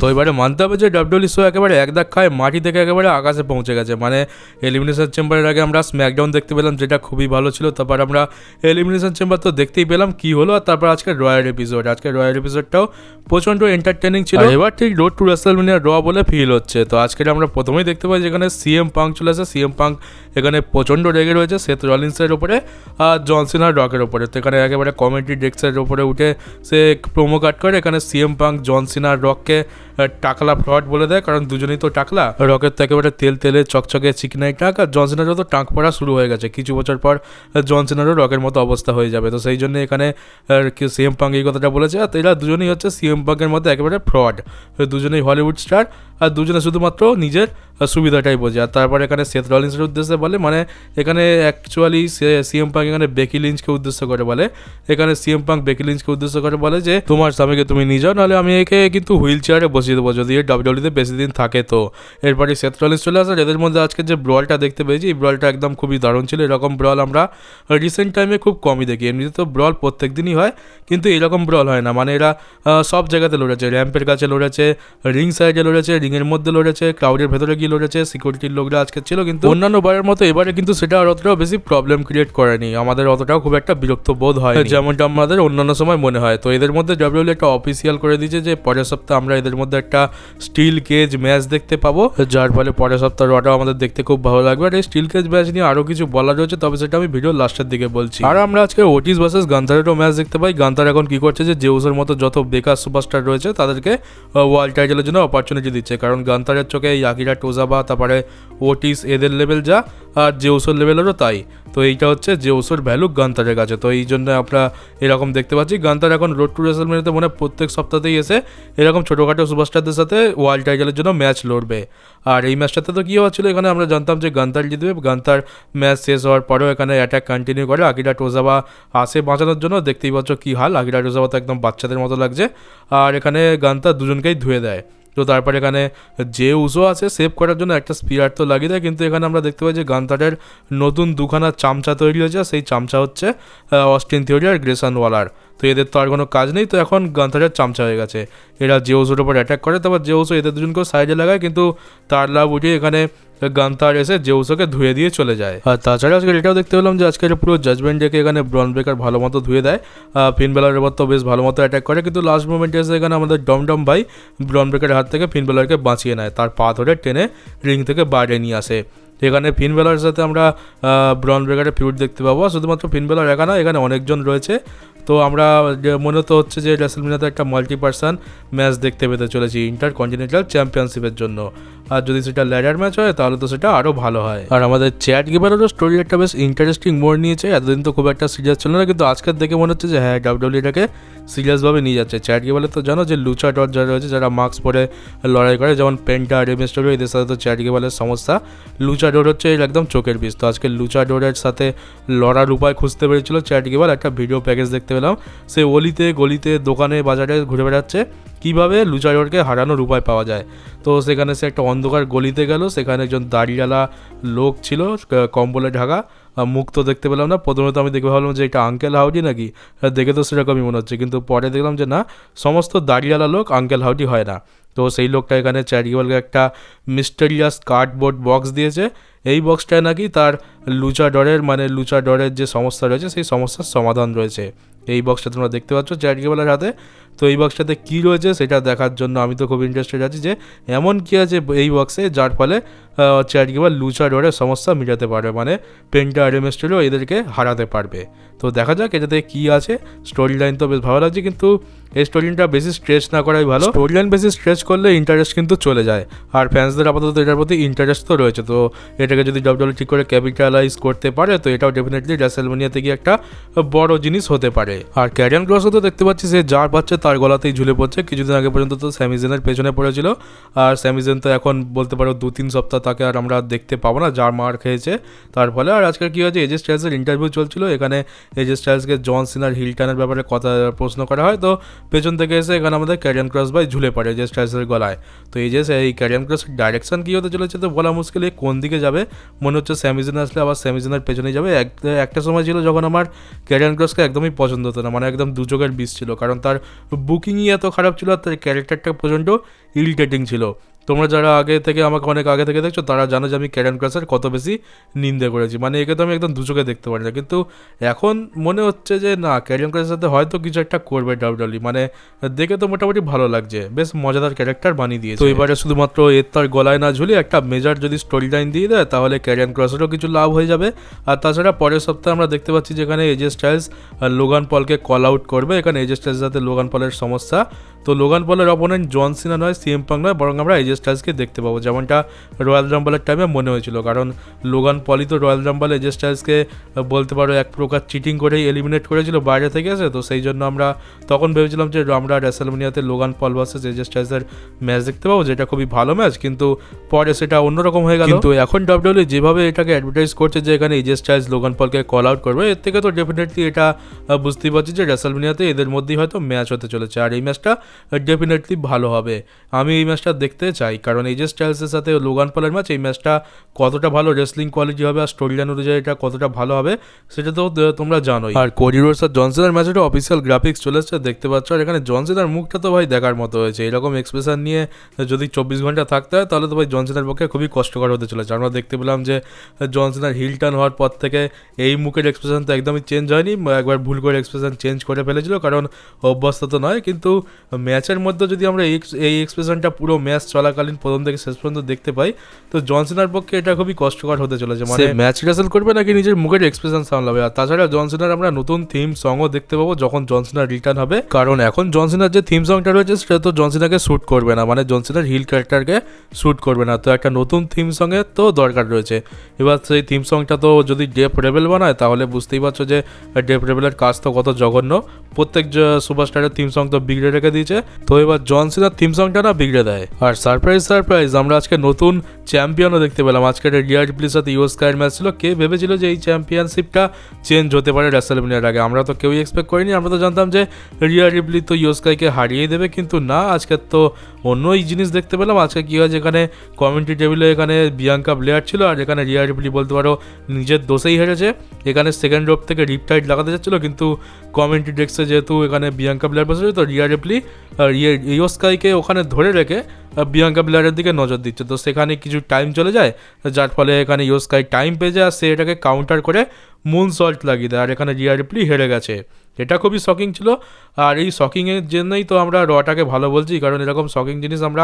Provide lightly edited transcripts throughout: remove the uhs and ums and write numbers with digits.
তো এবারে মানতে হবে যে ডাব্লিউডব্লিউই শো একেবারে এক দাগ খায় মাটি থেকে একেবারে আকাশে পৌঁছে গেছে। মানে এলিমিনেশন চেম্বারের আগে আমরা স্ম্যাকডাউন দেখতে পেলাম, যেটা খুবই ভালো ছিল। তারপর আমরা এলিমিনেশন চেম্বার তো দেখতেই পেলাম কি হলো, আর তারপর আজকের রয়্যাল এপিসোডটাও প্রচণ্ড এন্টারটেনিং ছিল। এবার ঠিক রোড টু রেসলম্যানিয়া র বলে ফিল হচ্ছে। তো আজকের আমরা প্রথমেই দেখতে পাই যেখানে সিএম পাঙ্ক চলে আসে। সিএম পাঙ্ক এখানে প্রচণ্ড রেগে রয়েছে সেথ রলিন্সের ওপরে আর জন সিনার রকের ওপরে। তো এখানে একেবারে কমেডি ডেস্কের ওপরে উঠে সে প্রোমো কাট করে এখানে সিএম পাঙ্ক জন সিনার রককে টাকলা ফ্রড বলে দেয়, কারণ দুজনেই তো টাকলা। রকের তো একেবারে তেলে চকচকে চিকনাই টাক, আর জন সিনারও তো টাক পড়া শুরু হয়ে গেছে। কিছু বছর পর জন সিনারও রকের মতো অবস্থা হয়ে যাবে। তো সেই জন্য এখানে সিএম পাঙ্ক এই কথাটা বলেছে। আর এরা দুজনেই হচ্ছে সিএম পাঙ্কের মধ্যে একেবারে ফ্রড, দুজনেই হলিউড স্টার, আর দুজনে শুধুমাত্র নিজের সুবিধাটাই বোঝে। আর তারপর এখানে সেথ রলিন্সের উদ্দেশ্যে বলে, মানে এখানে অ্যাকচুয়ালি সিএম পাঙ্ক এখানে বেকি লিঞ্চকে উদ্দেশ্য করে বলে, এখানে সিএম পাঙ্ক বেকি লিঞ্চকে উদ্দেশ্য করে বলে যে তোমার স্বামীকে তুমি নিয়ে যাও, নাহলে আমি একে কিন্তু হুইল চেয়ারে বসিয়ে দেবো যদি ডাব্লিউডব্লিউতে বেশি দিন থাকে। তো এরপরে সেথ রলিন্স চলে আসে। এদের মধ্যে আজকে যে ব্রলটা দেখতে পেয়েছি, এই ব্রলটা একদম খুবই দারুণ ছিল। এরকম ব্রল আমরা রিসেন্ট টাইমে খুব কমই দেখি। এমনিতে তো ব্রল প্রত্যেক দিনই হয়, কিন্তু এরকম ব্রল হয় না। মানে এরা সব জায়গাতে লড়েছে, র্যাম্পের কাছে লড়েছে, রিং সাইডে লড়েছে, রিংয়ের মধ্যে লড়েছে, ক্রাউডের ভেতরে গিয়ে লড়েছে, সিকিউরিটির লোকরা আজকে ছিল। কিন্তু অন্যান্য বারের মতো এবারে কিন্তু সেটা আর অতটাও বেশি প্রবলেম ক্রিয়েট করেনি, আমাদের অতটাও খুব একটা বিরক্ত বোধ হয় যেমনটা আমাদের অন্যান্য সময় মনে হয়। তো এদের মধ্যে ডাব্লিউডব্লিউই একটা অফিসিয়াল করে দিয়েছে যে পরের সপ্তাহে আমরা এদের মধ্যে একটা স্টিল কেজ ম্যাচ দেখতে পাবো, যার ফলে পরের সপ্তাহে রটাও আমাদের দেখতে খুব ভালো লাগবে। আর এই স্টিল কেজ ম্যাচ নিয়ে আরও কিছু বলার রয়েছে, তবে সেটা আমি ভিডিও লাস্টের দিকে বলছি। আর আমরা আজকে ওটিস ভার্সেস গান্থারেরও ম্যাচ দেখতে পাই। গান্থার এখন কি করছে যে জেউসের মতো যত বেকার সুপারস্টার রয়েছে তাদেরকে ওয়ার্ল্ড টাইটেলের জন্য অপরচুনিটি দিচ্ছে, কারণ গান্থারের চোখে আকিরা টোজাবা, তারপরে ওটিস এদের লেভেল যা, আর জেউসের লেভেলেরও তাই। তো এইটা হচ্ছে জেউসের ভ্যালু গান্থারের কাছে। তো এই জন্য আমরা এরকম দেখতে পাচ্ছি গান্থার এখন রোড টু রেসলম্যানিয়াতে মনে প্রত্যেক সপ্তাহতেই এসে এরকম ছোটোখাটো সুপারস্টারদের সাথে ওয়ার্ল্ড টাইটেলের জন্য ম্যাচ লড়বে। আর এই ম্যাচটাতে তো কী হচ্ছিলো, এখানে আমরা জানতাম যে গান্থার জিতবে। গান্থার ম্যাচ শেষ হওয়ার পরেও এখানে অ্যাটাক কন্টিনিউ করে, আকিরা টোজাবা আসে বাঁচানোর জন্য। দেখতেই পাচ্ছ কী হাল, আকিরা টোজাবা তো একদম বাচ্চাদের মতো লাগছে। আর এখানে গান্থার দুজনকেই ধুয়ে দেয়। তো তারপর এখানে যে উসো আছে সেভ করার জন্য একটা স্পিয়ার তো লাগিয়ে দেয়, কিন্তু এখানে আমরা দেখতে পাই যে গান্থারের নতুন দুখানা চামচা তৈরি হয়েছে। সেই চামচা হচ্ছে অস্টিন থিওরি আর গ্রেসন ওয়ালার। তো এদের তো আর কোনো কাজ নেই, তো এখন গান্থারের চামচা হয়ে গেছে। এরা জেউসোর ওপর অ্যাটাক করে, তারপর জেউসো এদের দুজনকেও সাইডে লাগায়, কিন্তু তার লাভ উঠিয়ে এখানে গান্থার এসে জেউসোকে ধুয়ে দিয়ে চলে যায়। আর তাছাড়া আজকে এটাও দেখতে পেলাম যে আজকের পুরো জাজমেন্ট ডেকে এখানে ব্রন ব্রেকার ভালো মতো ধুয়ে দেয়। ফিন বেলারের ওপর তো বেশ ভালো মতো অ্যাটাক করে, কিন্তু লাস্ট মোমেন্টে এসে এখানে আমাদের ডম ভাই ব্রন ব্রেকারের হাত থেকে ফিন বেলারকে বাঁচিয়ে নেয়, তার পা ধরে টেনে রিং থেকে বাইরে নিয়ে আসে। এখানে ফিন বেলারের সাথে আমরা ব্রন ব্রেকারের ফিউড দেখতে পাবো। শুধুমাত্র ফিন বেলার একা না, এখানে অনেকজন রয়েছে। তো আমরা মনে তো হচ্ছে যে রেসলম্যানিয়াতে একটা মাল্টি পার্সন ম্যাচ দেখতে পেতে চলেছি ইন্টারকন্টিনেন্টাল চ্যাম্পিয়নশিপের জন্য। আর যদি সেটা ল্যাডার ম্যাচ হয় তাহলে তো সেটা আরও ভালো হয়। আর আমাদের চ্যাট গেবারেরও স্টোরি একটা বেশ ইন্টারেস্টিং মোড় নিয়েছে। এতদিন তো খুব একটা সিরিয়াস ছিল না, কিন্তু আজকের দেখে মনে হচ্ছে যে হ্যাঁ ডাব্লিউডব্লিউই এটাকে সিরিয়াসভাবে নিয়ে যাচ্ছে। চ্যাট গেবারে তো জানো যে লুচাডর যারা রয়েছে, যারা মাস্ক পরে লড়াই করে, যেমন পেন্টা, রেমিস্টোরিও, এদের সাথে তো চ্যাট গেবারের সমস্যা। লুচাডোর হচ্ছে এর একদম চোখের বিষ। তো আজকে লুচাডোরের সাথে লড়ার উপায় খুঁজতে পেরেছিল চ্যাট গেবার। একটা ভিডিও প্যাকেজ দেখতে পেলাম, সে অলিতে গলিতে দোকানে বাজারে ঘুরে বেড়াচ্ছে কীভাবে লুচাডোরকে হারানোর উপায় পাওয়া যায়। তো সেখানে সে একটা অন্ধকার গলিতে গেল, সেখানে একজন দাড়িওয়ালা লোক ছিল কম্বলে ঢাকা, মুখ তো দেখতে পেলাম না। প্রথমে তো আমি দেখে ভাবলাম যে এটা আঙ্কেল হাউডি নাকি, দেখে তো সেরকমই মনে হচ্ছে, কিন্তু পরে দেখলাম যে না, সমস্ত দাড়িওয়ালা লোক আঙ্কেল হাউডি হয় না। তো সেই লোকটা এখানে চ্যারিওয়ালকে একটা মিস্টেরিয়াস কার্ডবোর্ড বক্স দিয়েছে। এই বক্সটায় নাকি তার লুচাডরের যে সমস্যা রয়েছে সেই সমস্যার সমাধান রয়েছে। এই বক্সটা তোমরা দেখতে পাচ্ছ চ্যাট গেবারের হাতে। তো এই বক্সটাতে কী রয়েছে সেটা দেখার জন্য আমি তো খুব ইন্টারেস্টেড আছি যে এমন কী আছে এই বক্সে যার ফলে চ্যাট গেবার লুচাডরের সমস্যা মেটাতে পারবে, মানে পেন্টা, রেমিস্টোরিও এদেরকে হারাতে পারবে। তো দেখা যাক এটাতে কী আছে। স্টোরি লাইন তো বেশ ভালো লাগছে, কিন্তু এই স্টোরি লাইনটা বেশি স্ট্রেচ না করাই ভালো। স্টোরি লাইন বেশি স্ট্রেচ করলে ইন্টারেস্ট কিন্তু চলে যায়, আর ফ্যান্সদের আপাতত এটার প্রতি ইন্টারেস্ট তো রয়েছে। তো এটাকে যদি ডাব্লিউডব্লিউই ঠিক করে ক্যাপিটালাইজ করতে পারে তো এটাও ডেফিনেটলি রেসলম্যানিয়াতে গিয়ে একটা বড় জিনিস হতে পারে। আর ক্যারিয়ান ক্রসও তো দেখতে পাচ্ছি সে যার পাচ্ছে তার গলাতেই ঝুলে পড়ছে। কিছুদিন আগে পর্যন্ত তো স্যামি জেনের পেছনে পড়েছিল, আর স্যামি জেন তো এখন বলতে পারো 2-3 সপ্তাহ তাকে আর আমরা দেখতে পাবো না, যার মার খেয়েছে তার ফলে। আর আজকাল কী হয়েছে, এজে স্টাইলসের ইন্টারভিউ চলছিল, এখানে এজে স্টাইলসকে জন সিনার হিল টার্নের ব্যাপারে প্রশ্ন করা হয়। তো পেছন থেকে এসে এখানে আমাদের ক্যারিয়ান ক্রস ভাই ঝুলে পড়ে এজে স্টাইলসের গলায়। তো এই যে এই ক্যারিয়ান ক্রসের ডাইরেকশন কী হতে চলেছে তো বলা মুশকিল, কোন দিকে যাবে। মনে হচ্ছে স্যামিজেন আসলে আবার স্যামিজেনের পেছনে যাবে। একটা সময় ছিল যখন আমার ক্যারিয়ান ক্রসকে একদমই পছন্দ হতো না, মানে একদম দুচোখের বিষ ছিল, কারণ তার বুকিংই এত খারাপ ছিল আর তার ক্যারেক্টারটা প্রচণ্ড ইরিটেটিং ছিল। তোমরা যারা আমাকে অনেক আগে থেকে দেখছো তারা জানো যে আমি ক্যারিয়ান ক্রসের কত বেশি নিন্দে করেছি, মানে একে তো আমি একদম দুচোখে দেখতে পারি না। কিন্তু এখন মনে হচ্ছে যে না, ক্যারিয়ান ক্রসের সাথে হয়তো কিছু একটা করবে ডাব্লিউডাব্লিউ, মানে দেখে তো মোটামুটি ভালো লাগছে, বেশ মজাদার ক্যারেক্টার বানিয়ে দিয়েছে। তো এবারে শুধুমাত্র তার গলায় না ঝুলিয়ে একটা মেজর যদি স্টোরি লাইন দিয়ে দেয় তাহলে ক্যারিয়ান ক্রসেরও কিছু লাভ হয়ে যাবে। আর তাছাড়া পরের সপ্তাহে আমরা দেখতে পাচ্ছি যেখানে এজে স্টাইলস লোগান পলকে কল আউট করবে। এখানে এজে স্টাইলসের সাথে লোগান পলের সমস্যা, তো লোগান পলের অপোনেন্ট জন সিনা নয়, সিএম পাঙ্ক নয়, বরং আমরা এজে স্টাইলসকে দেখতে পাবো, যেমনটা রয়্যাল রাম্বলের টাইমে মনে হয়েছিল। কারণ লোগান পলই তো রয়্যাল রাম্বল এজে স্টাইলসকে বলতে পারো এক প্রকার চিটিং করেই এলিমিনেট করেছিল বাইরে থেকে এসে। তো সেই জন্য আমরা তখন ভেবেছিলাম যে আমরা রেসলম্যানিয়াতে লোগান পল ভার্সেস এজে স্টাইলসের ম্যাচ দেখতে পাবো, যেটা খুবই ভালো ম্যাচ, কিন্তু পরে সেটা অন্যরকম হয়ে গেল। কিন্তু এখন ডাব্লিউডাব্লিউ যেভাবে এটাকে অ্যাডভার্টাইজ করছে যে এখানে এজে স্টাইলস লোগান পলকে কল আউট করবে, এর থেকে তো ডেফিনেটলি এটা বুঝতেই পারছি যে রেসলম্যানিয়াতে এদের মধ্যেই হয়তো ম্যাচ হতে চলেছে, আর এই ম্যাচটা ডেফিনেটলি ভালো হবে। আমি এই ম্যাচটা দেখতে চাই, কারণ এজে স্টাইলসের সাথে লোগান পলের ম্যাচ, এই ম্যাচটা কতটা ভালো রেসলিং কোয়ালিটি হবে আর স্টোরি লাইন অনুযায়ী এটা কতটা ভালো হবে সেটা তো তোমরা জানোই। আর কোডি রোডস আর জন সিনার ম্যাচের অফিসিয়াল গ্রাফিক্স চলে এসেছে দেখতে পাচ্ছ, আর এখানে জন সিনার মুখটা তো ভাই দেখার মতো হয়েছে। এরকম এক্সপ্রেশন নিয়ে যদি 24 ঘন্টা থাকতে হয় তাহলে তো ভাই জন সিনার পক্ষে খুবই কষ্টকর হতে চলেছে। আমরা দেখতে পেলাম যে জন সিনার হিল টার্ন হওয়ার পর থেকে এই মুখের এক্সপ্রেশন তো একদমই চেঞ্জ হয়নি, একবার ভুল করে এক্সপ্রেশন চেঞ্জ করে ফেলেছিল, কারণ অভ্যস্ত তো নয়। কিন্তু ম্যাচের মধ্যে যদি আমরা এই এক্সপ্রেশনটা পুরো ম্যাচ চলাকালীন প্রথম থেকে শেষ পর্যন্ত দেখতে পাই তো জন সিনার পক্ষে এটা খুবই কষ্টকর হতে চলেছে, মানে ম্যাচ রেসেল করবে নাকি নিজের মুখের এক্সপ্রেশন সামলাবে। আর তাছাড়া জন সিনার আমরা নতুন থিম সংও দেখতে পাবো যখন জন সিনার রিটার্ন হবে, কারণ এখন জন সিনার যে থিম সংটা রয়েছে সেটা তো জন সিনাকে শ্যুট করবে না, মানে জন সিনার হিল ক্যারেক্টারকে শ্যুট করবে না। তো একটা নতুন থিম সঙ্গে তো দরকার রয়েছে। এবার সেই থিম সংটা তো যদি ডেভ রেবেল বানায় তাহলে বুঝতেই পারছো যে ডেভ রেবেলের কাজ তো কত জঘন্য, প্রত্যেক সুপারস্টারের থিম সং তো বিগড়ে রেখে দিয়েছে। তো এবার জন সিনার থিম সংটা না বিগড়ে দেয়। আর সারপ্রাইজ আমরা আজকে নতুন চ্যাম্পিয়নও দেখতে পেলাম। আজকে রিয়া রিপ্লির সাথে ইউএসকাইয়ের ম্যাচ ছিল। কে ভেবেছিল যে এই চ্যাম্পিয়নশিপটা চেঞ্জ হতে পারে রেসলম্যানিয়ার আগে? আমরা তো কেউই এক্সপেক্ট করিনি। আমরা তো জানতাম যে রিয়া রিপ্লি তো ইউএসকাইকে হারিয়ে দেবে, কিন্তু না, আজকে তো অন্যই জিনিস দেখতে পেলাম। আজকে কী হয়, যেখানে কমেন্ট্রি টেবিলে এখানে বিয়াঙ্কা ব্লেয়ার ছিল আর এখানে রিয়া রিপ্লি বলতে পারো নিজের দোষেই হেরেছে। এখানে সেকেন্ড রোপ থেকে রিপটাইট লাগাতে যাচ্ছিলো, কিন্তু কমেন্ট্রি ডেস্কে যেহেতু এখানে বিয়াঙ্কা ব্লেয়ার বসেছে তো রিয়া রিপ্লি ইউএসকাইকে ওখানে ধরে রেখে বিয়াঙ্কা ব্লেয়ারের দিকে নজর দিচ্ছে। তো সেখানে কিছু টাইম চলে যায়, যার ফলে এখানে ইউএসকাই টাইম পেয়ে যায় আর সে এটাকে কাউন্টার করে মুন সল্ট লাগিয়ে দেয়, আর এখানে রিয়া রিপ্লি হেরে গেছে। এটা খুবই শকিং ছিল, আর এই শকিংয়ের জন্যই তো আমরা রটাকে ভালো বলছি, কারণ এরকম শকিং জিনিস আমরা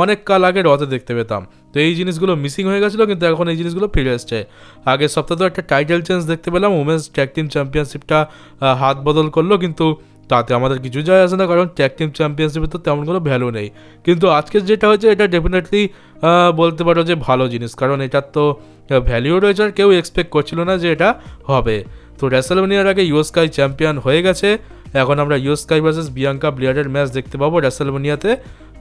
অনেক কাল আগে রতে দেখতে পেতাম। তো এই জিনিসগুলো মিসিং হয়ে গেছিলো, কিন্তু এখন এই জিনিসগুলো ফিরে এসছে। আগের সপ্তাহে তো একটা টাইটেল চেঞ্জ দেখতে পেলাম, উমেন্স ট্যাগ টিম চ্যাম্পিয়নশিপটা হাত বদল করলো, কিন্তু তাতে আমাদের কিছু যায় আসে না, কারণ ট্যাগ টিম চ্যাম্পিয়নশিপে তো তেমন কোনো ভ্যালু নেই। কিন্তু আজকে যেটা হয়েছে এটা ডেফিনেটলি বলতে পারো যে ভালো জিনিস, কারণ এটার তো ভ্যালিউ রয়েছে আর কেউ এক্সপেক্ট করছিল না যে এটা হবে। তো রেসলম্যানিয়ার আগে ইউএসকাই চ্যাম্পিয়ন হয়ে গেছে, এখন আমরা ইউএসকাই ভার্সেস বিয়াঙ্কা ব্লেয়ারের ম্যাচ দেখতে পাবো রেসলম্যানিয়াতে।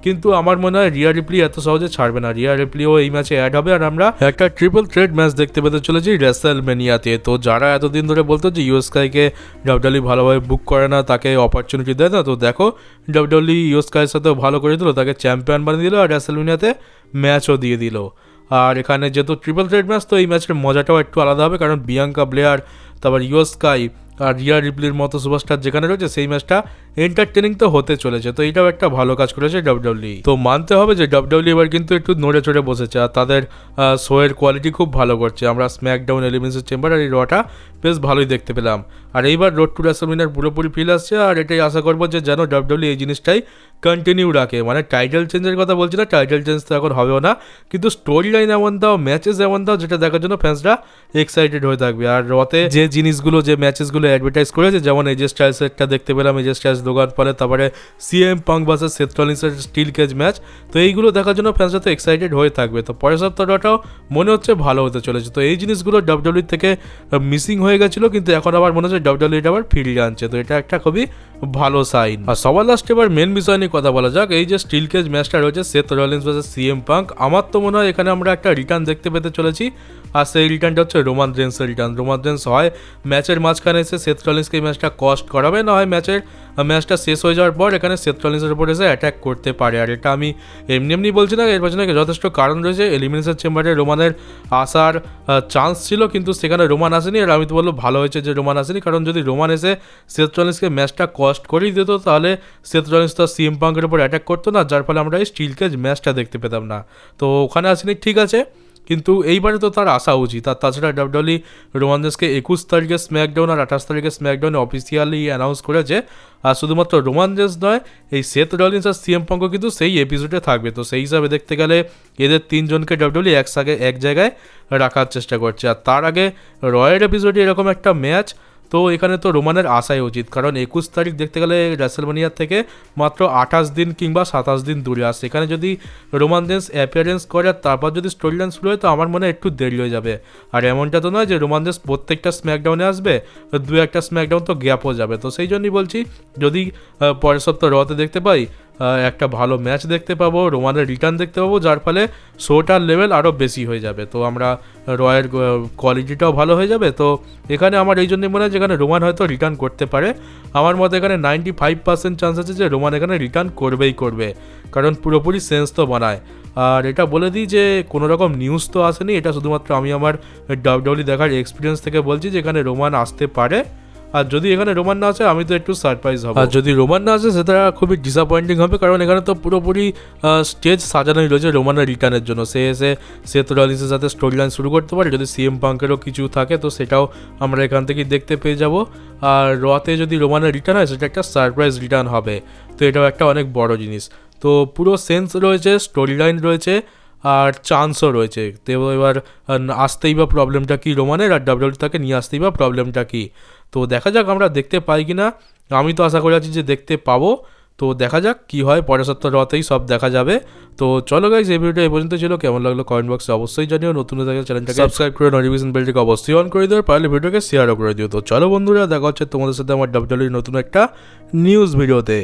কিন্তু আমার মনে হয় রিয়া রিপ্লি এত সহজে ছাড়বে না, রিয়া রিপ্লিও এই ম্যাচে অ্যাড হবে, আর আমরা একটা ট্রিপল থ্রেট ম্যাচ দেখতে পেতে চলেছি রেসলম্যানিয়াতে। তো যারা এতদিন ধরে বলতো যে ইউএসকাইকে ডাব্লিউডাব্লিউ ভালোভাবে বুক করে না, তাকে অপরচুনিটি দেয় না, তো দেখো ডাব্লিউডাব্লিউ ইউএসকাইয়ের সাথেও ভালো করে দিল, তাকে চ্যাম্পিয়ন বানিয়ে দিল আর রেসলম্যানিয়াতে ম্যাচও দিয়ে দিল। আর এখানে যেহেতু ট্রিপল থ্রেট ম্যাচ, তো এই ম্যাচের মজাটাও একটু আলাদা হবে, কারণ বিয়াঙ্কা ব্লেয়ার, তারপর ইউএসকাই আর রিয়া রিপ্লির মতো সুপারস্টার যেখানে রয়েছে, সেই ম্যাচটা এন্টারটেনিং তো হতে চলেছে। তো এইটাও একটা ভালো কাজ করেছে ডাব্লিউডাব্লিউ। তো মানতে হবে যে ডাব্লিউডাব্লিউ এবার কিন্তু একটু নড়ে চড়ে বসেছে, আর তাদের শোয়ের কোয়ালিটি খুব ভালো করছে। আমরা স্ম্যাকডাউন, এলিমিনেশন চেম্বার আর এই রটা বেশ ভালোই দেখতে পেলাম। আর এইবার রোড টু রেসলম্যানিয়ার পুরোপুরি ফিল আসছে, আর এটাই আশা করবো যে যেন ডাব্লিউডাব্লিউ এই জিনিসটাই কন্টিনিউ রাখে। মানে টাইটেল চেঞ্জের কথা বলছি না, টাইটেল চেঞ্জ তো এখন হবেও না, কিন্তু স্টোরি লাইন এমন দাও, ম্যাচেস এমন দাও যেটা দেখার জন্য ফ্যান্সরা এক্সাইটেড হয়ে থাকবে। আর রতে যে জিনিসগুলো, যে ম্যাচেসগুলো অ্যাডভার্টাইজ করেছে, যেমন এজে স্টাইলসেরটা দেখতে পেলাম, এজে স্টাইলস লোগান পলে, তারপরে সিএম পাঙ্ক ভার্সেস সেথ রলিন্সের স্টিল কেজ ম্যাচ, তো এইগুলো দেখার জন্য ফ্যান্সরা তো এক্সাইটেড হয়ে থাকবে। তো পরের সপ্তাহটাও মনে হচ্ছে ভালো হতে চলেছে। তো এই জিনিসগুলো ডাব্লিউডাব্লিউ থেকে মিসিং হয়ে গেছিলো, কিন্তু এখন আবার মনে হচ্ছে ডাব্লিউডাব্লিউ এটা আবার ফিরিয়ে আনছে, তো এটা একটা খুবই ভালো সাইন। আর সবার লাস্ট এবার মেন বিষয় নিয়ে কথা বলা যাক। এই যে স্টিল কেজ ম্যাচটা রয়েছে Seth Rollins versus CM punk, আমার তো মনে হয় এখানে আমরা একটা রিটার্ন দেখতে পেতে চলেছি। আর সেই রিটার্নটা হচ্ছে রোমান রেন্সের রিটার্ন। রোমান রেন্স হয় ম্যাচের মাঝখানে এসে সেথ রলিন্সকে এই ম্যাচটা কস্ট করাবে, না হয় ম্যাচটা শেষ হয়ে যাওয়ার পর এখানে সেথ রলিন্সের উপর এসে অ্যাটাক করতে পারে। আর এটা আমি এমনি বলছি না, এর পেছনে যথেষ্ট কারণ রয়েছে। এলিমিনেশন চেম্বারে রোমানের আসার চান্স ছিল, কিন্তু সেখানে রোমান আসেনি। আর আমি তো বলবো ভালো হয়েছে যে রোমান আসেনি, কারণ যদি রোমান এসে সেথ রলিন্সকে ম্যাচটা কস্ট করেই দিত, তাহলে সেথ রলিন্স তো সিএম পাঙ্কের উপর অ্যাটাক করতো না, যার ফলে আমরা এই স্টিল কেজ ম্যাচটা দেখতে পেতাম না। তো ওখানে আসেনি, ঠিক আছে, কিন্তু এইবারে তো তার আসা উচিত। আর তাছাড়া ডাব্লিউডব্লিউই রোমান রেন্সকে 21 তারিখে স্ম্যাকডাউন আর 28 তারিখে স্ম্যাকডাউনে অফিসিয়ালি অ্যানাউন্স করেছে। আর শুধুমাত্র রোমান রেন্স নয়, এই সেথ রলিন্স আর সিএম পাঙ্কও কিন্তু সেই এপিসোডে থাকবে। তো সেই হিসাবে দেখতে গেলে এদের তিনজনকে ডাব্লিউডব্লিউই এক জায়গায় রাখার চেষ্টা করছে। আর তার আগে রয়ের এপিসোডে এরকম একটা ম্যাচ, তো এখানে তো রোমানের আসাই উচিত, কারণ 21 তারিখ দেখতে গেলে রেসলম্যানিয়া থেকে মাত্র 28 দিন কিংবা 27 দিন দূরে আসে। এখানে যদি রোমান রেন্স অ্যাপিয়ারেন্স করে আর তারপর যদি স্টোরি লাইন শুরু হয়, তো আমার মনে হয় একটু দেরি হয়ে যাবে। আর এমনটা তো নয় যে রোমান রেন্স প্রত্যেকটা স্ম্যাকডাউনে আসবে, দু একটা স্ম্যাকডাউন তো গ্যাপও যাবে। তো সেই জন্যই বলছি, যদি পরের সপ্তাহ রতে দেখতে পাই, একটা ভালো ম্যাচ দেখতে পাবো, রোমানের রিটার্ন দেখতে পাবো, যার ফলে শোটার লেভেল আরও বেশি হয়ে যাবে। তো আমরা রয়ের কোয়ালিটিটাও ভালো হয়ে যাবে। তো এখানে আমার এই জন্যই মনে হয় যেখানে রোমান হয়তো রিটার্ন করতে পারে। আমার মতে এখানে 95% চান্স আছে যে রোমান এখানে রিটার্ন করবে, কারণ পুরোপুরি সেন্স তো বানায়। আর এটা বলে দিই যে কোনো রকম নিউজ তো আসেনি, এটা শুধুমাত্র আমি আমার ডাব্লিউডব্লিউই দেখার এক্সপিরিয়েন্স থেকে বলছি যে এখানে রোমান আসতে পারে। আর যদি এখানে রোমান না আসে, আমি তো একটু সারপ্রাইজ হব। আর যদি রোমান না আসে, সেটা খুবই ডিসঅ্যাপয়েন্টিং হবে, কারণ এখানে তো পুরোপুরি স্টেজ সাজানোই রয়েছে রোমানের রিটার্নের জন্য। সে এসে সেথ রলিন্সের সাথে স্টোরি লাইন শুরু করতে পারে, যদি সিএম পাঙ্কেরও কিছু থাকে তো সেটাও আমরা এখান থেকেই দেখতে পেয়ে যাব। আর রতে যদি রোমানের রিটার্ন হয়, সেটা একটা সারপ্রাইজ রিটার্ন হবে, তো এটাও একটা অনেক বড় জিনিস। তো পুরো সেন্স রয়েছে, স্টোরি লাইন রয়েছে, আর চান্সও রয়েছে। তো এবার আসতেই বা প্রবলেমটা কী রোমানের, আর ডাব্লিউডব্লিউ তাকে নিয়ে আসতেই বা প্রবলেমটা কী। তো দেখা যাক আমরা দেখতে পাই কি না। আমি তো আশা করে আছি যে দেখতে পাবো। তো দেখা যাক কি হয়, পরের সপ্তাহ রতেই সব দেখা যাবে। তো চলো গাইস, এই ভিডিওটা এই পর্যন্ত ছিল। কেমন লাগলো কমেন্ট বক্সে অবশ্যই জানিও। নতুন থাকলে চ্যানেলটাকে সাবস্ক্রাইব করে নোটিফিকেশন বেলটিকে অবশ্যই অন করে দিও, পারলে ভিডিওকে শেয়ারও করে দিও। তো চলো বন্ধুরা, দেখা হচ্ছে তোমাদের সাথে আমার ডাব্লিউডব্লিউই নতুন একটা নিউজ ভিডিওতে।